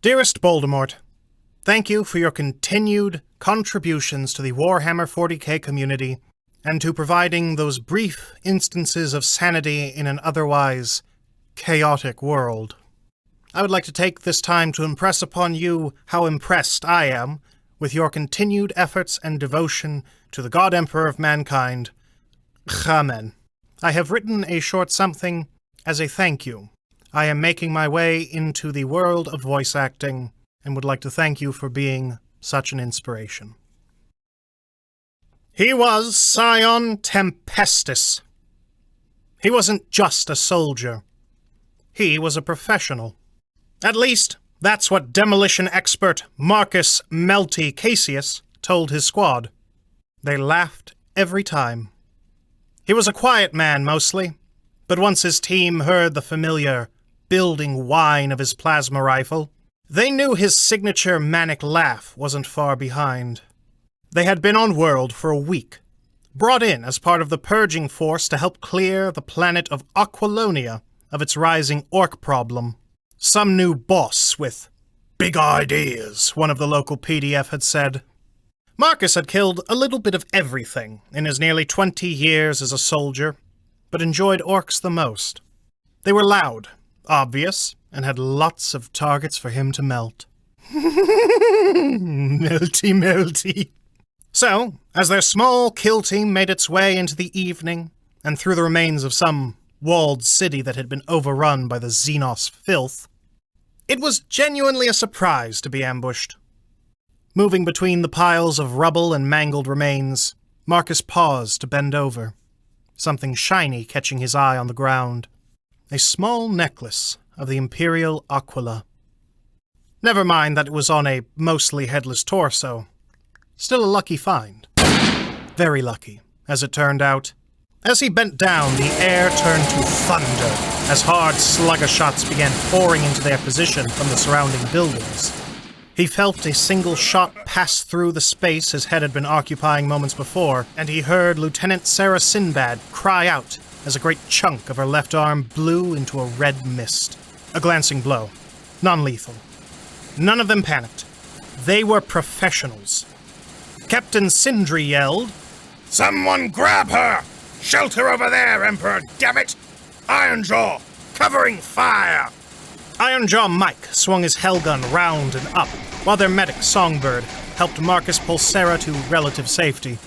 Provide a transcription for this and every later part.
Dearest Baldermort, thank you for your continued contributions to the Warhammer 40k community and to providing those brief instances of sanity in an otherwise chaotic world. I would like to take this time to impress upon you how impressed I am with your continued efforts and devotion to the God Emperor of Mankind, Amen. I have written a short something as a thank you. I am making my way into the world of voice acting and would like to thank you for being such an inspiration. He was Scion Tempestus. He wasn't just a soldier. He was a professional. At least, that's what demolition expert Marcus Melty Cassius told his squad. They laughed every time. He was a quiet man mostly, but once his team heard the familiar building whine of his plasma rifle, they knew his signature manic laugh wasn't far behind. They had been on World for a week, brought in as part of the purging force to help clear the planet of Aquilonia of its rising orc problem. Some new boss with big ideas, one of the local PDF had said. Marcus had killed a little bit of everything in his nearly 20 years as a soldier, but enjoyed orcs the most. They were loud, obvious, and had lots of targets for him to melt. Melty, melty. So, as their small kill team made its way into the evening, and through the remains of some walled city that had been overrun by the Xenos filth, it was genuinely a surprise to be ambushed. Moving between the piles of rubble and mangled remains, Marcus paused to bend over, something shiny catching his eye on the ground. A small necklace of the Imperial Aquila. Never mind that it was on a mostly headless torso. Still a lucky find. Very lucky, as it turned out. As he bent down, the air turned to thunder as hard slugger shots began pouring into their position from the surrounding buildings. He felt a single shot pass through the space his head had been occupying moments before, and he heard Lieutenant Sarah Sinbad cry out as a great chunk of her left arm blew into a red mist. A glancing blow. Non-lethal. None of them panicked. They were professionals. Captain Sindri yelled, "Someone grab her! Shelter over there, Emperor, dammit! Ironjaw, covering fire!" Ironjaw Mike swung his hellgun round and up, while their medic Songbird helped Marcus pull Sarah to relative safety.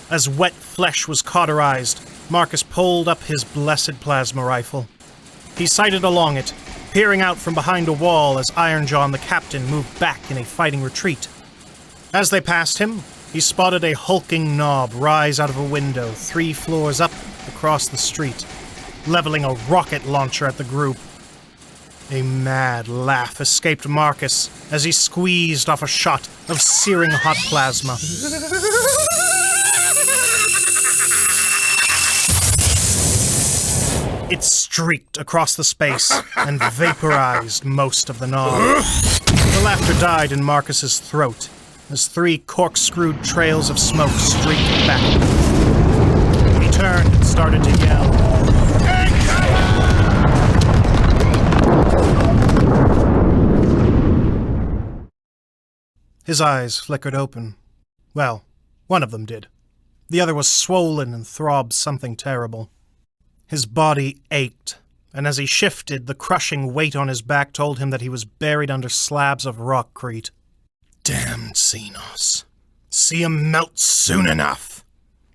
As wet flesh was cauterized, Marcus pulled up his blessed plasma rifle. He sighted along it, peering out from behind a wall as Ironjaw and the captain moved back in a fighting retreat. As they passed him, he spotted a hulking knob rise out of a window 3 floors up across the street, leveling a rocket launcher at the group. A mad laugh escaped Marcus as he squeezed off a shot of searing hot plasma. It streaked across the space and vaporized most of the knob. The laughter died in Marcus's throat as 3 corkscrewed trails of smoke streaked back. He turned and started to yell. His eyes flickered open. Well, one of them did. The other was swollen and throbbed something terrible. His body ached, and as he shifted, the crushing weight on his back told him that he was buried under slabs of rockcrete. Damned Xenos. See 'em melt soon enough,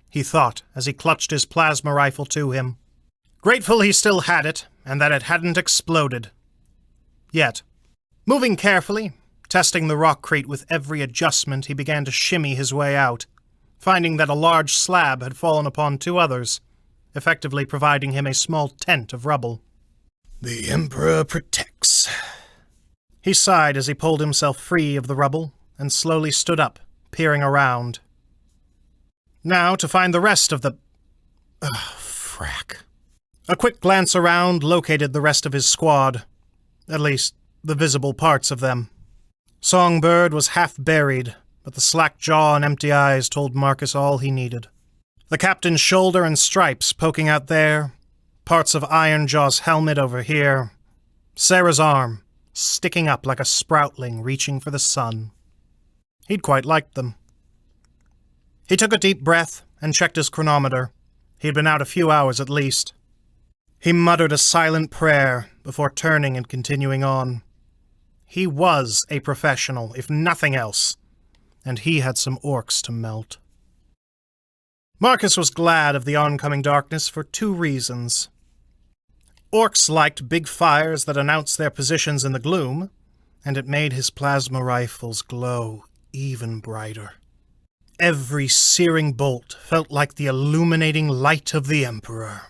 he thought as he clutched his plasma rifle to him. Grateful he still had it, and that it hadn't exploded. Yet. Moving carefully, testing the rockcrete with every adjustment, he began to shimmy his way out, finding that a large slab had fallen upon 2 others, effectively providing him a small tent of rubble. The Emperor protects. He sighed as he pulled himself free of the rubble and slowly stood up, peering around. Now to find the rest of the... frack. A quick glance around located the rest of his squad, at least the visible parts of them. Songbird was half buried, but the slack jaw and empty eyes told Marcus all he needed. The captain's shoulder and stripes poking out there, parts of Ironjaw's helmet over here, Sarah's arm, sticking up like a sproutling reaching for the sun. He'd quite liked them. He took a deep breath and checked his chronometer. He'd been out a few hours at least. He muttered a silent prayer before turning and continuing on. He was a professional, if nothing else, and he had some orcs to melt. Marcus was glad of the oncoming darkness for 2 reasons. Orcs liked big fires that announced their positions in the gloom, and it made his plasma rifles glow even brighter. Every searing bolt felt like the illuminating light of the Emperor.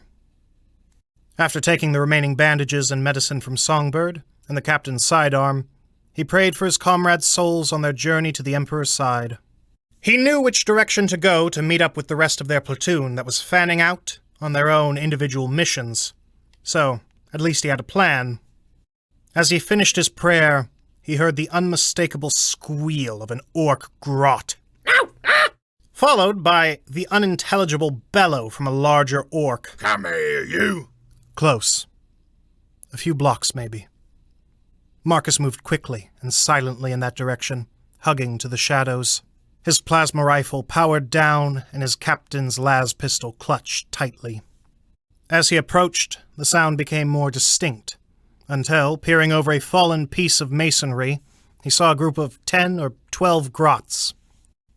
After taking the remaining bandages and medicine from Songbird and the captain's sidearm, he prayed for his comrades' souls on their journey to the Emperor's side. He knew which direction to go to meet up with the rest of their platoon that was fanning out on their own individual missions, so at least he had a plan. As he finished his prayer, he heard the unmistakable squeal of an orc grot, followed by the unintelligible bellow from a larger orc. Come here, you! Close. A few blocks, maybe. Marcus moved quickly and silently in that direction, hugging to the shadows. His plasma rifle powered down and his captain's las pistol clutched tightly. As he approached, the sound became more distinct, until, peering over a fallen piece of masonry, he saw a group of 10 or 12 grots.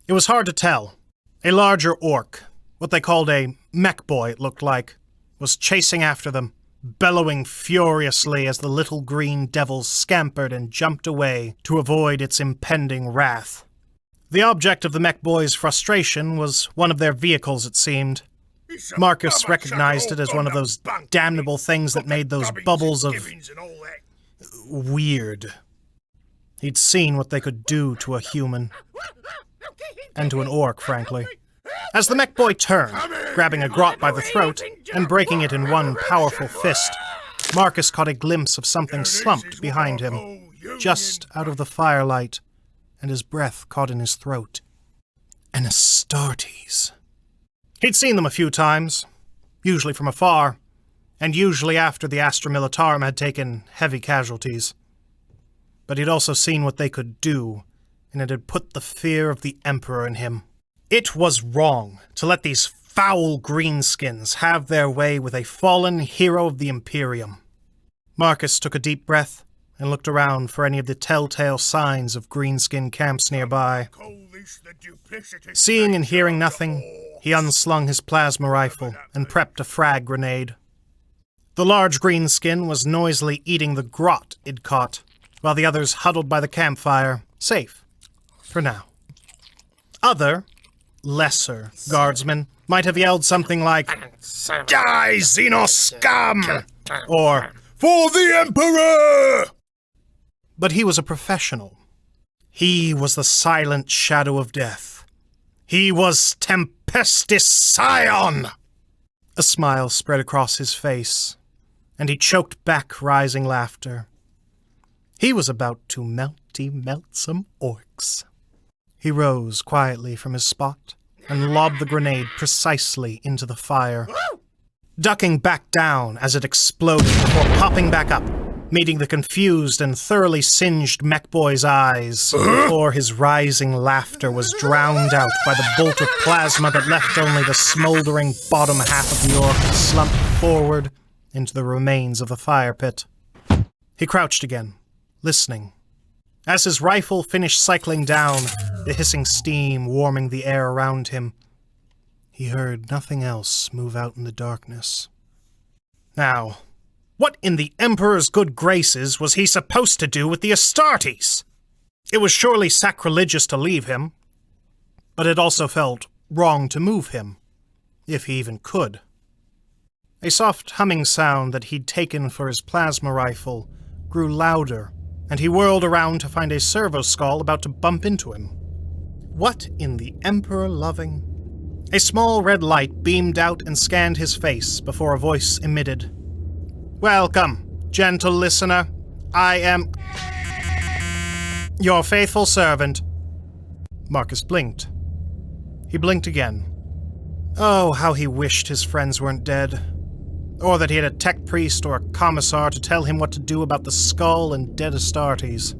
It was hard to tell. A larger orc, what they called a mech boy it looked like, was chasing after them, bellowing furiously as the little green devil scampered and jumped away to avoid its impending wrath. The object of the mech boy's frustration was one of their vehicles, it seemed. Marcus recognized it as one of those damnable things that made those bubbles of weird. He'd seen what they could do to a human. And to an orc, frankly. As the mech boy turned, grabbing a grot by the throat and breaking it in one powerful fist, Marcus caught a glimpse of something slumped behind him, just out of the firelight, and his breath caught in his throat. An Astartes. He'd seen them a few times, usually from afar, and usually after the Astra Militarum had taken heavy casualties. But he'd also seen what they could do, and it had put the fear of the Emperor in him. It was wrong to let these foul greenskins have their way with a fallen hero of the Imperium. Marcus took a deep breath and looked around for any of the telltale signs of greenskin camps nearby. Seeing and hearing nothing, he unslung his plasma rifle and prepped a frag grenade. The large greenskin was noisily eating the grot it caught, while the others huddled by the campfire, safe, for now. Other, lesser guardsmen might have yelled something like, Die, Xenos scum! or, For the Emperor! But he was a professional. He was the silent shadow of death. He was Tempestus Scion! A smile spread across his face, and he choked back rising laughter. He was about to melt some orcs. He rose quietly from his spot and lobbed the grenade precisely into the fire, ducking back down as it exploded before popping back up, meeting the confused and thoroughly singed mech boy's eyes before his rising laughter was drowned out by the bolt of plasma that left only the smoldering bottom half of the orc slumped forward into the remains of the fire pit. He crouched again, listening. As his rifle finished cycling down, the hissing steam warming the air around him, he heard nothing else move out in the darkness. Now, what in the Emperor's good graces was he supposed to do with the Astartes? It was surely sacrilegious to leave him, but it also felt wrong to move him, if he even could. A soft humming sound that he'd taken for his plasma rifle grew louder, and he whirled around to find a servo skull about to bump into him. What in the Emperor-loving? A small red light beamed out and scanned his face before a voice emitted. Welcome, gentle listener. I am your faithful servant. Marcus blinked. He blinked again. Oh, how he wished his friends weren't dead. or that he had a tech priest or a commissar to tell him what to do about the skull and dead Astartes.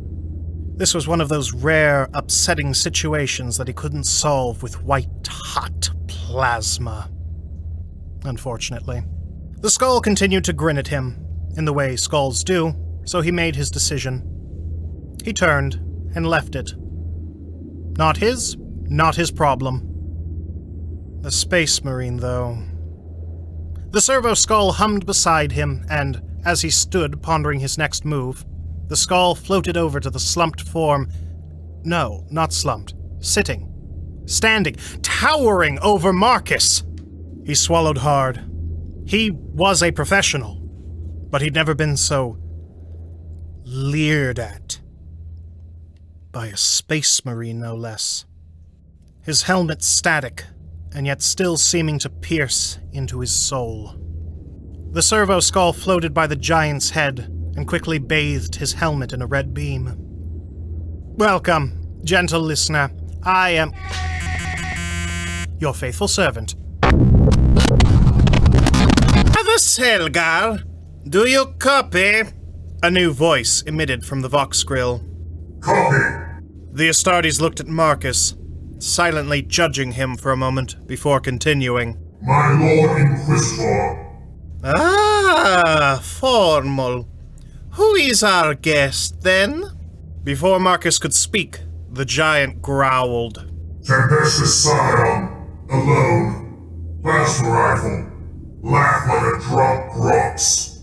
This was one of those rare, upsetting situations that he couldn't solve with white-hot plasma. Unfortunately. The skull continued to grin at him, in the way skulls do, so he made his decision. He turned and left it. Not his problem. The Space Marine, though. The servo skull hummed beside him, and, as he stood pondering his next move, the skull floated over to the slumped form. No, not slumped. Sitting. Standing. Towering over Marcus! He swallowed hard. He was a professional, but he'd never been so leered at. By a Space Marine, no less. His helmet static, and yet still seeming to pierce into his soul. The servo skull floated by the giant's head and quickly bathed his helmet in a red beam. Welcome, gentle listener. I am your faithful servant. Father Selgar, do you copy? A new voice emitted from the Vox grill. Copy. The Astartes looked at Marcus, silently judging him for a moment before continuing. My Lord Inquisitor. Ah, formal. Who is our guest, then? Before Marcus could speak, the giant growled. Tempestus Scion, alone. Plasma rifle. Laugh like a drunk grops.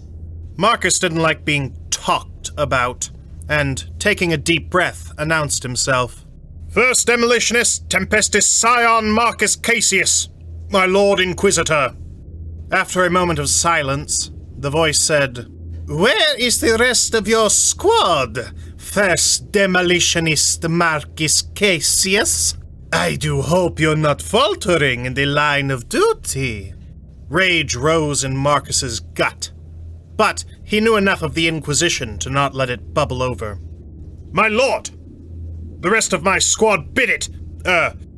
Marcus didn't like being talked about, and, taking a deep breath, announced himself. First Demolitionist, Tempestus Scion Marcus Cassius, my Lord Inquisitor. After a moment of silence, the voice said, Where is the rest of your squad, First Demolitionist Marcus Cassius? I do hope you're not faltering in the line of duty. Rage rose in Marcus's gut, but he knew enough of the Inquisition to not let it bubble over. My lord! The rest of my squad bit it!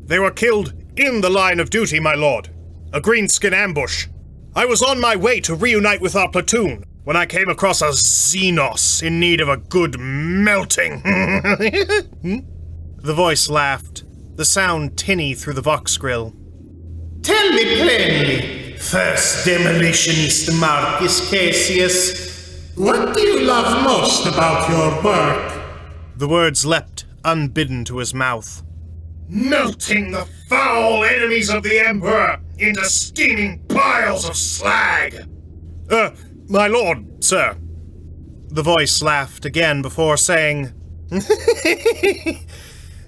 They were killed in the line of duty, my lord. A greenskin ambush. I was on my way to reunite with our platoon when I came across a Xenos in need of a good melting. The voice laughed, the sound tinny through the Vox grill. Tell me plainly, First Demolitionist Marcus Cassius, what do you love most about your work? The words leapt unbidden to his mouth. Melting the foul enemies of the Emperor into steaming piles of slag! My lord, sir. The voice laughed again before saying,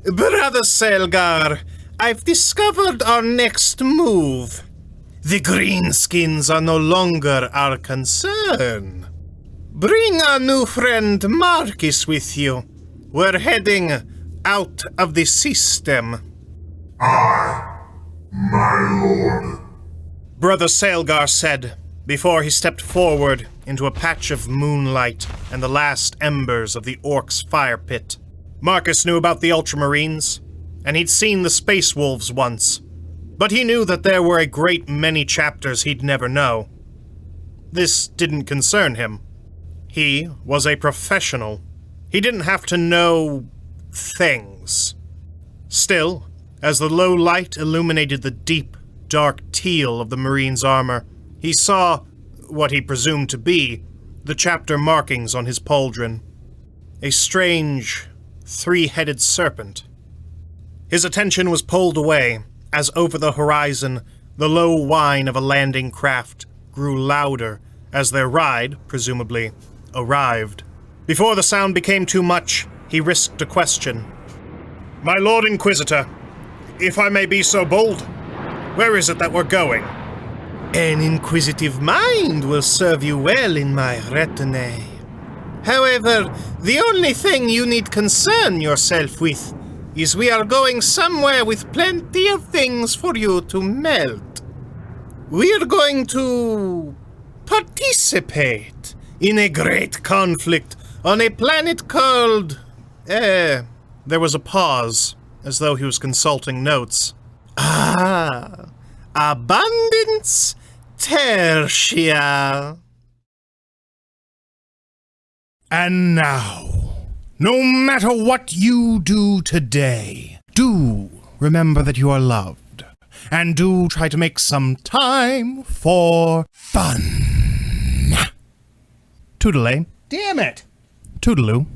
Brother Selgar, I've discovered our next move. The greenskins are no longer our concern. Bring our new friend Marcus with you. We're heading out of the system. I, my lord. Brother Selgar said, before he stepped forward into a patch of moonlight and the last embers of the Orc's fire pit. Marcus knew about the Ultramarines, and he'd seen the Space Wolves once, but he knew that there were a great many chapters he'd never know. This didn't concern him. He was a professional. He didn't have to know things. Still, as the low light illuminated the deep, dark teal of the Marine's armor, he saw what he presumed to be the chapter markings on his pauldron. A strange, three-headed serpent. His attention was pulled away as over the horizon the low whine of a landing craft grew louder as their ride, presumably, arrived. Before the sound became too much, he risked a question. My Lord Inquisitor, if I may be so bold, where is it that we're going? An inquisitive mind will serve you well in my retinue. However, the only thing you need concern yourself with is we are going somewhere with plenty of things for you to melt. We're going to participate in a great conflict on a planet called... There was a pause, as though he was consulting notes. Abundance Tertia. And now, no matter what you do today, do remember that you are loved. And do try to make some time for fun. Toodalay. Damn it! Toodaloo.